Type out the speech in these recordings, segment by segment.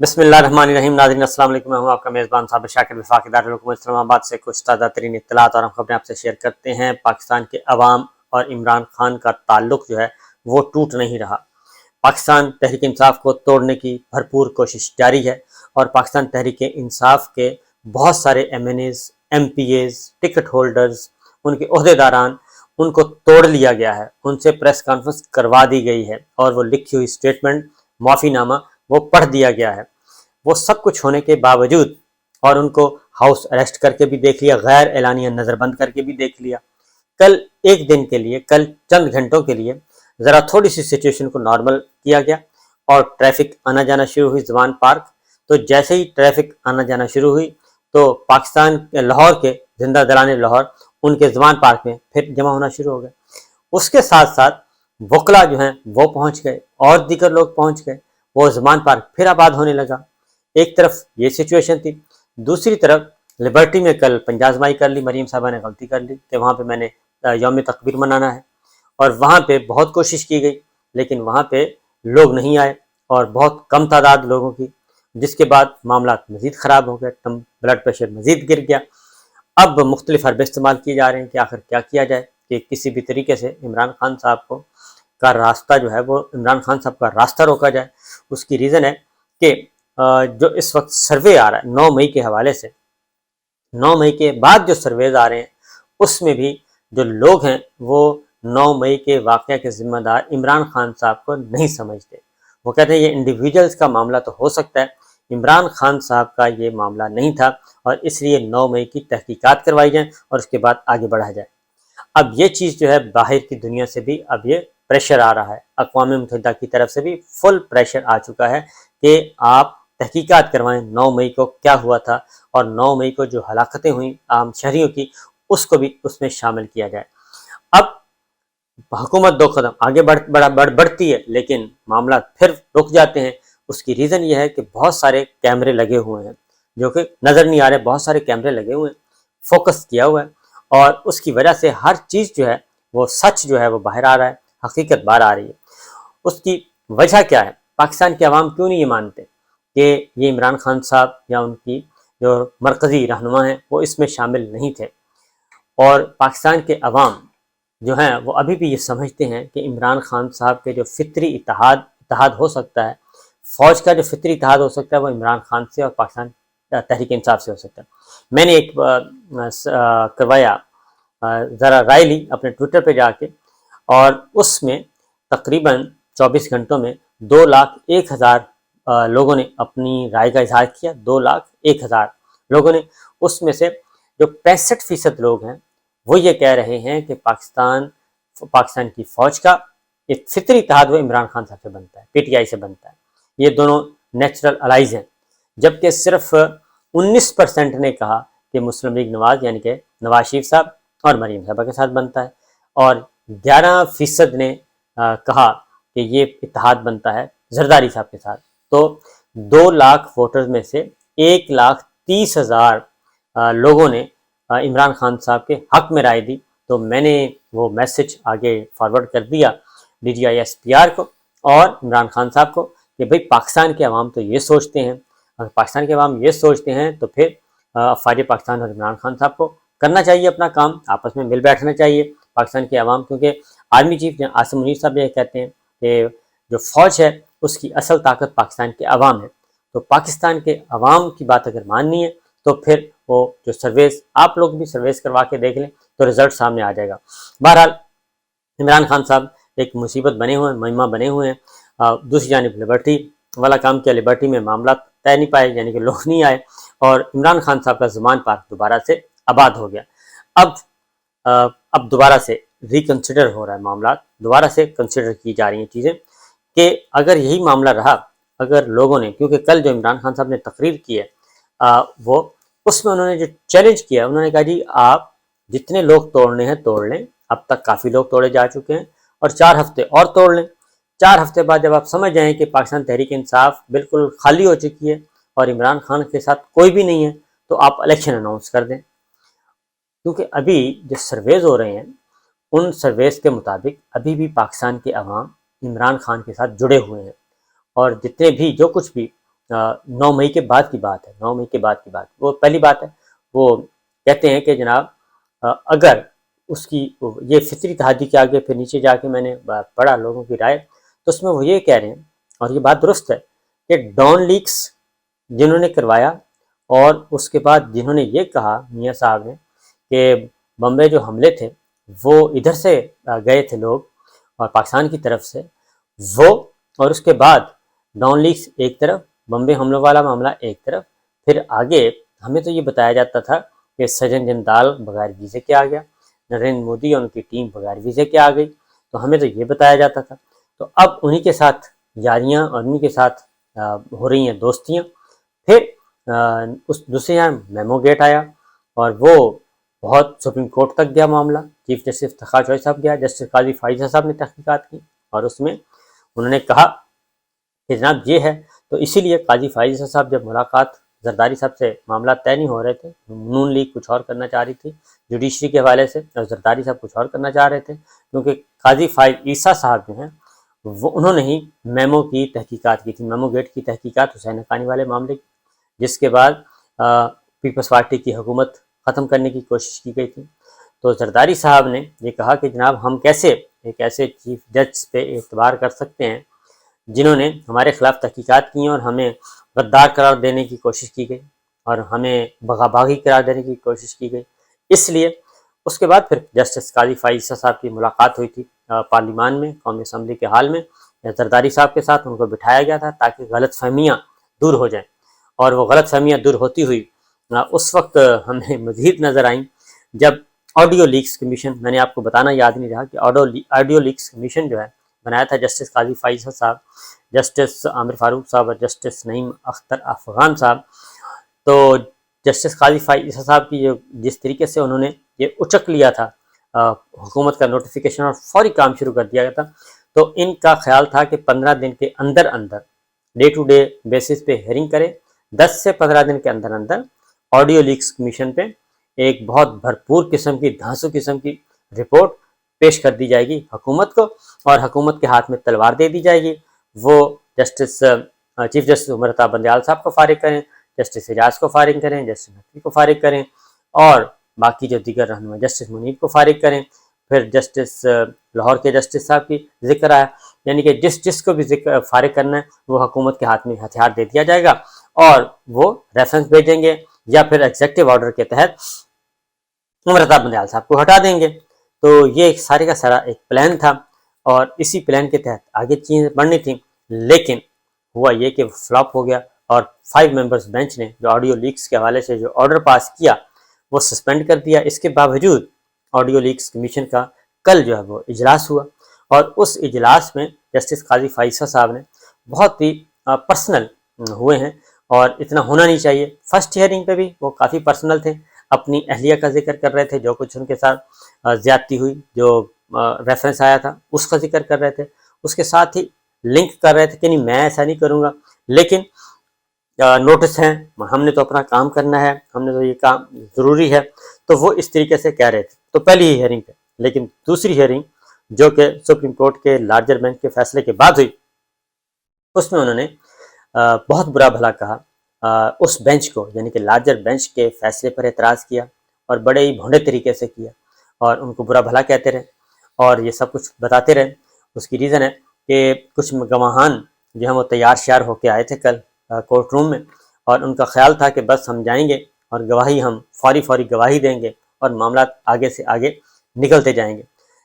بسم اللہ الرحمن الرحیم۔ ناظرین السلام علیکم، میں ہوں آپ کا میزبان صابر شاکر وفاقی دارالحکومت اسلام آباد سے کچھ تازہ ترین اطلاعات اور ہم خبریں آپ سے شیئر کرتے ہیں۔ پاکستان کے عوام اور عمران خان کا تعلق جو ہے وہ ٹوٹ نہیں رہا۔ پاکستان تحریک انصاف کو توڑنے کی بھرپور کوشش جاری ہے اور پاکستان تحریک انصاف کے بہت سارے M N As, M P As, ticket holders, ان کے عہدیداران، ان کو توڑ لیا گیا ہے، ان سے پریس کانفرنس کروا دی گئی ہے اور وہ لکھی ہوئی سٹیٹمنٹ، معافی نامہ وہ پڑھ دیا گیا ہے۔ وہ سب کچھ ہونے کے باوجود اور ان کو ہاؤس اریسٹ کر کے بھی دیکھ لیا، غیر اعلانیہ نظر بند کر کے بھی دیکھ لیا۔ کل ایک دن کے لیے، کل چند گھنٹوں کے لیے ذرا تھوڑی سی سچویشن کو نارمل کیا گیا اور ٹریفک آنا جانا شروع ہوئی زمان پارک۔ تو جیسے ہی ٹریفک آنا جانا شروع ہوئی تو پاکستان کے لاہور کے زندہ دلان لاہور ان کے زمان پارک میں پھر جمع ہونا شروع ہو گئے۔ اس کے ساتھ ساتھ وکلا جو ہیں وہ پہنچ گئے اور دیگر لوگ پہنچ گئے، وہ زمان پارک پھر آباد ہونے لگا۔ ایک طرف یہ سچویشن تھی، دوسری طرف لبرٹی میں کل پنجازمائی کر لی، مریم صاحبہ نے غلطی کر لی کہ وہاں پہ میں نے یوم تکبیر منانا ہے، اور وہاں پہ بہت کوشش کی گئی لیکن وہاں پہ لوگ نہیں آئے اور بہت کم تعداد لوگوں کی، جس کے بعد معاملات مزید خراب ہو گئے، بلڈ پریشر مزید گر گیا۔ اب مختلف حربے استعمال کیے جا رہے ہیں کہ آخر کیا کیا جائے کہ کسی بھی طریقے سے عمران خان صاحب کا راستہ جو ہے وہ عمران خان صاحب کا راستہ روکا جائے۔ اس کی ریزن ہے کہ جو اس وقت سروے آ رہا ہے 9 مئی کے حوالے سے، 9 مئی کے بعد جو سرویز آ رہے ہیں اس میں بھی جو لوگ ہیں وہ 9 مئی کے واقعہ کے ذمہ دار عمران خان صاحب کو نہیں سمجھتے۔ وہ کہتے ہیں یہ انڈیویجولز کا معاملہ تو ہو سکتا ہے، عمران خان صاحب کا یہ معاملہ نہیں تھا، اور اس لیے 9 مئی کی تحقیقات کروائی جائیں اور اس کے بعد آگے بڑھا جائے۔ اب یہ چیز جو ہے باہر کی دنیا سے بھی اب یہ پریشر آ رہا ہے، اقوام متحدہ کی طرف سے بھی فل پریشر آ چکا ہے کہ آپ تحقیقات کروائیں 9 مئی کو کیا ہوا تھا، اور 9 مئی کو جو ہلاکتیں ہوئیں عام شہریوں کی اس کو بھی اس میں شامل کیا جائے۔ اب حکومت 2 قدم آگے بڑھتی ہے لیکن معاملات پھر رک جاتے ہیں۔ اس کی ریزن یہ ہے کہ بہت سارے کیمرے لگے ہوئے ہیں جو کہ نظر نہیں آ رہے، بہت سارے کیمرے لگے ہوئے ہیں، فوکس کیا ہوا ہے، اور اس کی وجہ سے ہر چیز جو ہے وہ سچ جو ہے وہ باہر آ رہا ہے، حقیقت باہر آ رہی ہے۔ اس کی وجہ کیا ہے؟ پاکستان کے عوام کیوں نہیں یہ مانتے کہ یہ عمران خان صاحب یا ان کی جو مرکزی رہنما ہیں وہ اس میں شامل نہیں تھے؟ اور پاکستان کے عوام جو ہیں وہ ابھی بھی یہ سمجھتے ہیں کہ عمران خان صاحب کے جو فطری اتحاد ہو سکتا ہے، فوج کا جو فطری اتحاد ہو سکتا ہے وہ عمران خان سے اور پاکستان تحریک انصاف سے ہو سکتا ہے۔ میں نے ایک کروایا، ذرا رائے لی اپنے ٹویٹر پہ جا کے، اور اس میں تقریباً 24 گھنٹوں میں 2,01,000 لوگوں نے اپنی رائے کا اظہار کیا۔ 2,01,000 لوگوں نے، اس میں سے جو 65% لوگ ہیں وہ یہ کہہ رہے ہیں کہ پاکستان کی فوج کا ایک فطری اتحاد وہ عمران خان صاحب سے بنتا ہے، پی ٹی آئی سے بنتا ہے، یہ دونوں نیچرل الائز ہیں۔ جبکہ صرف 19% نے کہا کہ مسلم لیگ نواز یعنی کہ نواز شریف صاحب اور مریم صاحبہ کے ساتھ بنتا ہے، اور 11% نے کہا کہ یہ اتحاد بنتا ہے زرداری صاحب کے ساتھ۔ تو 2 لاکھ ووٹرز میں سے 1,30,000 لوگوں نے عمران خان صاحب کے حق میں رائے دی۔ تو میں نے وہ میسج آگے فارورڈ کر دیا D G I S P R کو اور عمران خان صاحب کو کہ بھئی پاکستان کے عوام تو یہ سوچتے ہیں، اگر پاکستان کے عوام یہ سوچتے ہیں تو پھر افواج پاکستان اور عمران خان صاحب کو کرنا چاہیے اپنا کام، آپس میں مل بیٹھنا چاہیے پاکستان کے عوام، کیونکہ آرمی چیف عاصم منیر صاحب یہ کہتے ہیں کہ جو فوج ہے اس کی اصل طاقت پاکستان کے عوام ہے۔ تو پاکستان کے عوام کی بات اگر ماننی ہے تو پھر وہ جو سرویز، آپ لوگ بھی سرویز کروا کے دیکھ لیں تو رزلٹ سامنے آ جائے گا۔ بہرحال عمران خان صاحب ایک مصیبت بنے ہوئے ہیں، مہمہ بنے ہوئے ہیں۔ دوسری جانب لبرٹی والا کام کیا، لبرٹی میں معاملات طے نہیں پائے، یعنی کہ لوگ نہیں آئے، اور عمران خان صاحب کا زمان پارک دوبارہ سے آباد ہو گیا۔ اب دوبارہ سے ریکنسیڈر ہو رہا ہے، معاملات دوبارہ سے کنسیڈر کی جا رہی ہیں چیزیں کہ اگر یہی معاملہ رہا، اگر لوگوں نے، کیونکہ کل جو عمران خان صاحب نے تقریر کی ہے وہ اس میں انہوں نے جو چیلنج کیا، انہوں نے کہا جی آپ جتنے لوگ توڑنے ہیں توڑ لیں، اب تک کافی لوگ توڑے جا چکے ہیں، اور 4 ہفتے اور توڑ لیں۔ 4 ہفتے بعد جب آپ سمجھ جائیں کہ پاکستان تحریک انصاف بالکل خالی ہو چکی ہے اور عمران خان کے ساتھ کوئی بھی نہیں ہے، تو آپ الیکشن اناؤنس کر دیں۔ کیونکہ ابھی جو سرویز ہو رہے ہیں ان سرویز کے مطابق ابھی بھی پاکستان کے عوام عمران خان کے ساتھ جڑے ہوئے ہیں، اور جتنے بھی جو کچھ بھی 9 مئی کے بعد کی بات ہے، 9 مئی کے بعد کی بات. وہ پہلی بات ہے، وہ کہتے ہیں کہ جناب اگر اس کی یہ فطری تحدی کے آگے پھر نیچے جا کے میں نے پڑھا لوگوں کی رائے، تو اس میں وہ یہ کہہ رہے ہیں، اور یہ بات درست ہے، کہ ڈان لیکس جنہوں نے کروایا، اور اس کے بعد جنہوں نے یہ کہا میاں صاحب نے کہ بمبے جو حملے تھے وہ ادھر سے گئے تھے لوگ اور پاکستان کی طرف سے، وہ اور اس کے بعد ڈان لیکس ایک طرف، بمبے حملوں والا معاملہ ایک طرف، پھر آگے ہمیں تو یہ بتایا جاتا تھا کہ سجن جندال بغیر ویزے کے آ گیا، نریندر مودی اور ان کی ٹیم بغیر ویزے کے آ گئی، تو ہمیں تو یہ بتایا جاتا تھا. تو اب انہی کے ساتھ یاریاں اور انہی کے ساتھ ہو رہی ہیں دوستیاں. پھر اس دوسرے یہاں میمو گیٹ آیا، اور وہ بہت سپریم کورٹ تک گیا معاملہ. چیف جسٹس تخار چوہدری صاحب گیا، جسٹس قاضی فائزہ صاحب نے تحقیقات کی، اور اس میں انہوں نے کہا کہ جناب یہ ہے. تو اسی لیے قاضی فائزہ صاحب جب ملاقات زرداری صاحب سے معاملات طے نہیں ہو رہے تھے، نون لیگ کچھ اور کرنا چاہ رہی تھی جوڈیشری کے حوالے سے، اور زرداری صاحب کچھ اور کرنا چاہ رہے تھے، کیونکہ قاضی فائز عیسیٰ صاحب جو ہیں وہ انہوں نے ہی میمو کی تحقیقات کی تھی، میمو گیٹ کی تحقیقات حسین حقانی والے معاملے کی، جس کے بعد پیپلز پارٹی کی حکومت ختم کرنے کی کوشش کی گئی تھی. تو زرداری صاحب نے یہ کہا کہ جناب ہم کیسے ایک ایسے چیف جج پہ اعتبار کر سکتے ہیں جنہوں نے ہمارے خلاف تحقیقات کی ہیں اور ہمیں غدار قرار دینے کی کوشش کی گئی اور ہمیں باغی قرار دینے کی کوشش کی گئی. اس لیے اس کے بعد پھر جسٹس قاضی فائزہ صاحب کی ملاقات ہوئی تھی پارلیمان میں، قومی اسمبلی کے ہال میں، زرداری صاحب کے ساتھ ان کو بٹھایا گیا تھا تاکہ غلط فہمیاں دور ہو جائیں. اور وہ غلط فہمیاں دور ہوتی ہوئی اس وقت ہمیں مزید نظر آئیں جب آڈیو لیکس کمیشن، میں نے آپ کو بتانا یاد نہیں رہا کہ آڈیو لیکس کمیشن جو ہے بنایا تھا جسٹس قاضی فائزہ صاحب، جسٹس عامر فاروق صاحب اور جسٹس نعیم اختر افغان صاحب. تو جسٹس قاضی فائزہ صاحب کی جس طریقے سے انہوں نے یہ اچک لیا تھا حکومت کا نوٹیفیکیشن اور فوری کام شروع کر دیا گیا تھا، تو ان کا خیال تھا کہ 15 دن کے اندر another day to day basis پہ ہیئرنگ کریں، 10 سے 15 دن کے اندر اندر آڈیو لیکس کمیشن پہ ایک بہت بھرپور قسم کی دھانسو قسم کی رپورٹ پیش کر دی جائے گی حکومت کو، اور حکومت کے ہاتھ میں تلوار دے دی جائے گی. وہ justice chief justice Umar Ata Bandial صاحب کو فارغ کریں، جسٹس اعجاز کو فارغ کریں، جسٹس نقوی کو فارغ کریں، اور باقی جو دیگر رہنما جسٹس منیب کو فارغ کریں. پھر جسٹس لاہور کے جسٹس صاحب کی ذکر آیا، یعنی کہ جس کو بھی فارغ کرنا ہے وہ حکومت کے ہاتھ میں ہتھیار دے دیا جائے گا اور وہ ریفرنس بھیجیں گے یا پھر ایگزیکٹو آرڈر کے تحت عمر عطا بندیال صاحب کو ہٹا دیں گے. تو یہ ایک سارے کا سارا ایک پلان تھا، اور اسی پلان کے تحت آگے چیزیں بڑھنی تھیں، لیکن ہوا یہ کہ فلاپ ہو گیا، اور 5 ممبرز بینچ نے جو آڈیو لیکس کے حوالے سے جو آرڈر پاس کیا وہ سسپینڈ کر دیا. اس کے باوجود آڈیو لیکس کمیشن کا کل جو ہے وہ اجلاس ہوا، اور اس اجلاس میں جسٹس قاضی فائزہ صاحب نے بہت ہی پرسنل ہوئے ہیں، اور اتنا ہونا نہیں چاہیے. فرسٹ ہیئرنگ پہ بھی وہ کافی پرسنل تھے، اپنی اہلیہ کا ذکر کر رہے تھے، جو کچھ ان کے ساتھ زیادتی ہوئی، جو ریفرنس آیا تھا اس کا ذکر کر رہے تھے، اس کے ساتھ ہی لنک کر رہے تھے کہ نہیں میں ایسا نہیں کروں گا، لیکن نوٹس ہیں، ہم نے تو اپنا کام کرنا ہے، ہم نے تو یہ کام ضروری ہے. تو وہ اس طریقے سے کہہ رہے تھے تو پہلی ہی ہیئرنگ پہ. لیکن دوسری ہیئرنگ جو کہ سپریم کورٹ کے لارجر بینچ کے فیصلے کے بعد ہوئی، اس میں انہوں نے بہت برا بھلا کہا اس بینچ کو، یعنی کہ لارجر بینچ کے فیصلے پر اعتراض کیا، اور بڑے ہی بھونڈے طریقے سے کیا، اور ان کو برا بھلا کہتے رہے اور یہ سب کچھ بتاتے رہے. اس کی ریزن ہے کہ کچھ گواہان جو ہیں وہ تیار شیار ہو کے آئے تھے کل کورٹ روم میں، اور ان کا خیال تھا کہ بس ہم جائیں گے اور گواہی ہم فوری گواہی دیں گے اور معاملات آگے سے آگے نکلتے جائیں گے.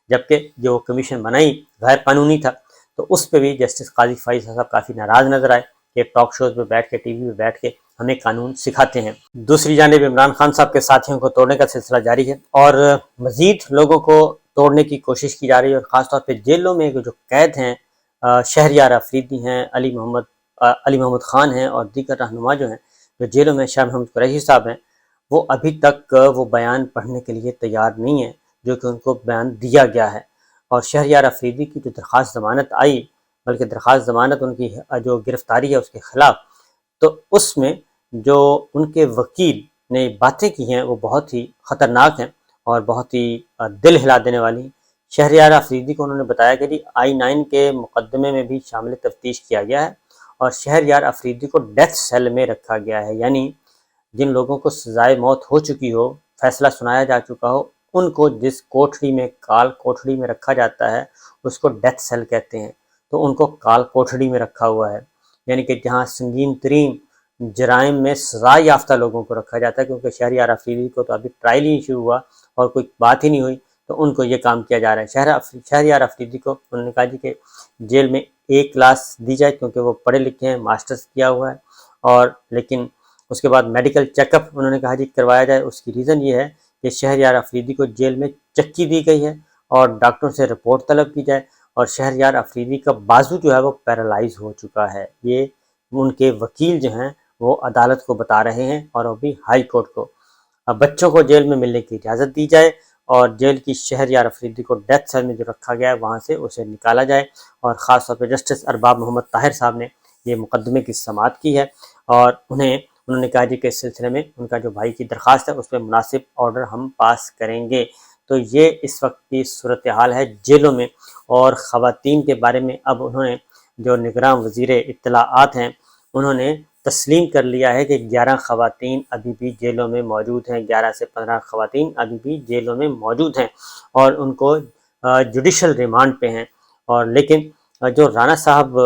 جبکہ جو کمیشن بنائی غیر قانونی تھا، تو اس پہ بھی جسٹس قاضی فائزہ صاحب کافی ناراض نظر آئے کہ ٹاک شوز پہ بیٹھ کے، ٹی وی پہ بیٹھ کے ہمیں قانون سکھاتے ہیں. دوسری جانب عمران خان صاحب کے ساتھیوں کو توڑنے کا سلسلہ جاری ہے، اور مزید لوگوں کو توڑنے کی کوشش کی جا رہی ہے، اور خاص طور پہ جیلوں میں جو قید ہیں، شہریار افریدی ہیں، علی محمد خان ہیں، اور دیگر رہنما جو ہیں جو جیلوں میں، شاہ محمود قریشی صاحب ہیں، وہ ابھی تک وہ بیان پڑھنے کے لیے تیار نہیں ہیں جو کہ ان کو بیان دیا گیا ہے. اور شہریار افریدی کی جو درخواست ضمانت آئی، بلکہ درخواست ضمانت ان کی جو گرفتاری ہے اس کے خلاف، تو اس میں جو ان کے وکیل نے باتیں کی ہیں وہ بہت ہی خطرناک ہیں اور بہت ہی دل ہلا دینے والی ہیں. شہریار افریدی کو انہوں نے بتایا کہ آئی 9 کے مقدمے میں بھی شامل تفتیش کیا گیا ہے، اور شہریار افریدی کو ڈیتھ سیل میں رکھا گیا ہے، یعنی جن لوگوں کو سزائے موت ہو چکی ہو، فیصلہ سنایا جا چکا ہو، ان کو جس کوٹڑی میں کال کوٹڑی میں رکھا جاتا ہے اس کو ڈیتھ سیل کہتے ہیں، تو ان کو کال کوٹڑی میں رکھا ہوا ہے، یعنی کہ جہاں سنگین ترین جرائم میں سزا یافتہ لوگوں کو رکھا جاتا ہے، کیونکہ شہریار افریدی کو تو ابھی ٹرائل ہی ایشو ہوا اور کوئی بات ہی نہیں ہوئی، تو ان کو یہ کام کیا جا رہا ہے۔ شہریار افریدی کو انہوں نے کہا جی کہ جیل میں ایک کلاس دی جائے، کیونکہ وہ پڑھے لکھے ہیں، ماسٹرز کیا ہوا ہے، اور لیکن اس کے بعد میڈیکل چیک اپ انہوں نے کہا جی کروایا جائے۔ اس کی ریزن یہ ہے کہ شہریار افریدی کو جیل میں چکی دی گئی ہے اور ڈاکٹروں سے رپورٹ طلب کی جائے، اور شہریار افریدی کا بازو جو ہے وہ پیرالائز ہو چکا ہے، یہ ان کے وکیل جو ہیں وہ عدالت کو بتا رہے ہیں، اور وہ بھی ہائی کورٹ کو۔ اب بچوں کو جیل میں ملنے کی اجازت دی جائے، اور جیل کی شہریار افریدی کو ڈیتھ سیل میں جو رکھا گیا ہے وہاں سے اسے نکالا جائے، اور خاص طور پہ جسٹس ارباب محمد طاہر صاحب نے یہ مقدمے کی سماعت کی ہے، اور انہوں نے کہا جی کہ اس سلسلے میں ان کا جو بھائی کی درخواست ہے اس پہ مناسب آرڈر ہم پاس کریں گے۔ تو یہ اس وقت کی صورتحال ہے جیلوں میں، اور خواتین کے بارے میں اب انہوں نے جو نگراں وزیر اطلاعات ہیں انہوں نے تسلیم کر لیا ہے کہ 11 خواتین ابھی بھی جیلوں میں موجود ہیں، 11 سے 15 خواتین ابھی بھی جیلوں میں موجود ہیں، اور ان کو جوڈیشل ریمانڈ پہ ہیں۔ اور لیکن جو رانا صاحب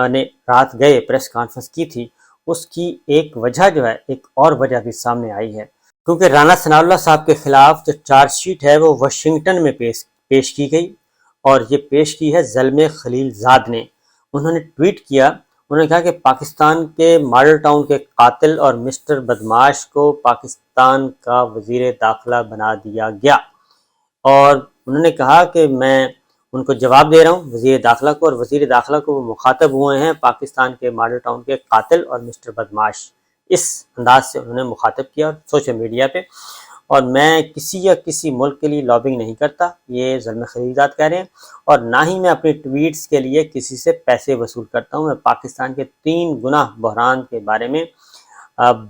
نے رات گئے پریس کانفرنس کی تھی، اس کی ایک وجہ جو ہے، ایک اور وجہ بھی سامنے آئی ہے، کیونکہ رانا ثناء اللہ صاحب کے خلاف جو چارج شیٹ ہے وہ واشنگٹن میں پیش کی گئی، اور یہ پیش کی ہے زلمے خلیل زاد نے۔ انہوں نے ٹویٹ کیا، انہوں نے کہا کہ پاکستان کے ماڈل ٹاؤن کے قاتل اور مسٹر بدماش کو پاکستان کا وزیر داخلہ بنا دیا گیا، اور انہوں نے کہا کہ میں ان کو جواب دے رہا ہوں وزیر داخلہ کو، اور وزیر داخلہ کو وہ مخاطب ہوئے ہیں پاکستان کے ماڈل ٹاؤن کے قاتل اور مسٹر بدماش، اس انداز سے انہوں نے مخاطب کیا سوشل میڈیا پہ۔ اور میں کسی یا کسی ملک کے لیے لابنگ نہیں کرتا، یہ زلمے خلیل زاد کہہ رہے ہیں، اور نہ ہی میں اپنی ٹویٹس کے لیے کسی سے پیسے وصول کرتا ہوں۔ میں پاکستان کے 3 گناہ بحران کے بارے میں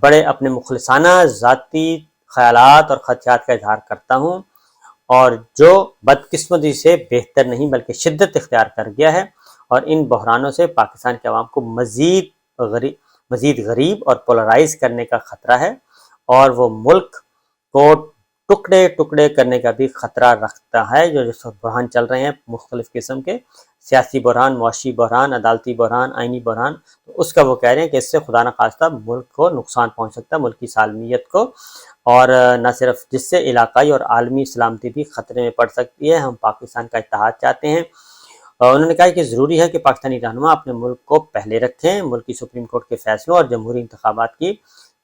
بڑے اپنے مخلصانہ ذاتی خیالات اور خدشات کا اظہار کرتا ہوں، اور جو بدقسمتی سے بہتر نہیں بلکہ شدت اختیار کر گیا ہے، اور ان بحرانوں سے پاکستان کے عوام کو مزید غریب اور پولرائز کرنے کا خطرہ ہے، اور وہ ملک کو ٹکڑے ٹکڑے کرنے کا بھی خطرہ رکھتا ہے۔ جو بحران چل رہے ہیں مختلف قسم کے، سیاسی بحران، معاشی بحران، عدالتی بحران، آئینی بحران، تو اس کا وہ کہہ رہے ہیں کہ اس سے خدا نخواستہ ملک کو نقصان پہنچ سکتا ہے، ملک کی سالمیت کو، اور نہ صرف جس سے علاقائی اور عالمی سلامتی بھی خطرے میں پڑ سکتی ہے۔ ہم پاکستان کا اتحاد چاہتے ہیں، اور انہوں نے کہا کہ ضروری ہے کہ پاکستانی رہنما اپنے ملک کو پہلے رکھیں، ملک کی سپریم کورٹ کے فیصلوں اور جمہوری انتخابات کی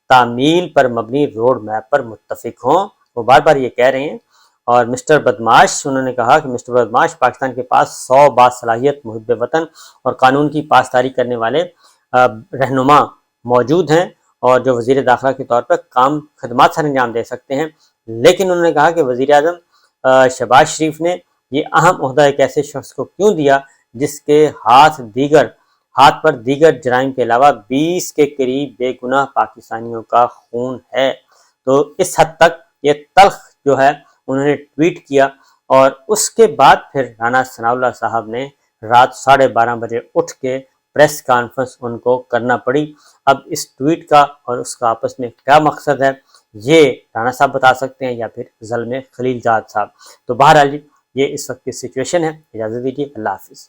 تعمیل پر مبنی روڈ میپ پر متفق ہوں، وہ بار بار یہ کہہ رہے ہیں۔ اور مسٹر بدماش، انہوں نے کہا کہ مسٹر بدماش پاکستان کے پاس 100 باصلاحیت محب وطن اور قانون کی پاسداری کرنے والے رہنما موجود ہیں، اور جو وزیر داخلہ کے طور پر خدمات سر انجام دے سکتے ہیں، لیکن انہوں نے کہا کہ وزیر اعظم شہباز شریف نے یہ اہم عہدہ ایک ایسے شخص کو کیوں دیا جس کے ہاتھ پر دیگر جرائم کے علاوہ 20 کے قریب بے گناہ پاکستانیوں کا خون ہے۔ تو اس حد تک یہ تلخ جو ہے انہوں نے ٹویٹ کیا، اور اس کے بعد پھر رانا ثناء اللہ صاحب نے رات 12:30 بجے اٹھ کے پریس کانفرنس ان کو کرنا پڑی۔ اب اس ٹویٹ کا اور اس کا آپس میں کیا مقصد ہے یہ رانا صاحب بتا سکتے ہیں، یا پھر زلمے خلیل زاد صاحب۔ تو بہرحال یہ اس وقت کی سچویشن ہے۔ اجازت دیجیے، اللہ حافظ۔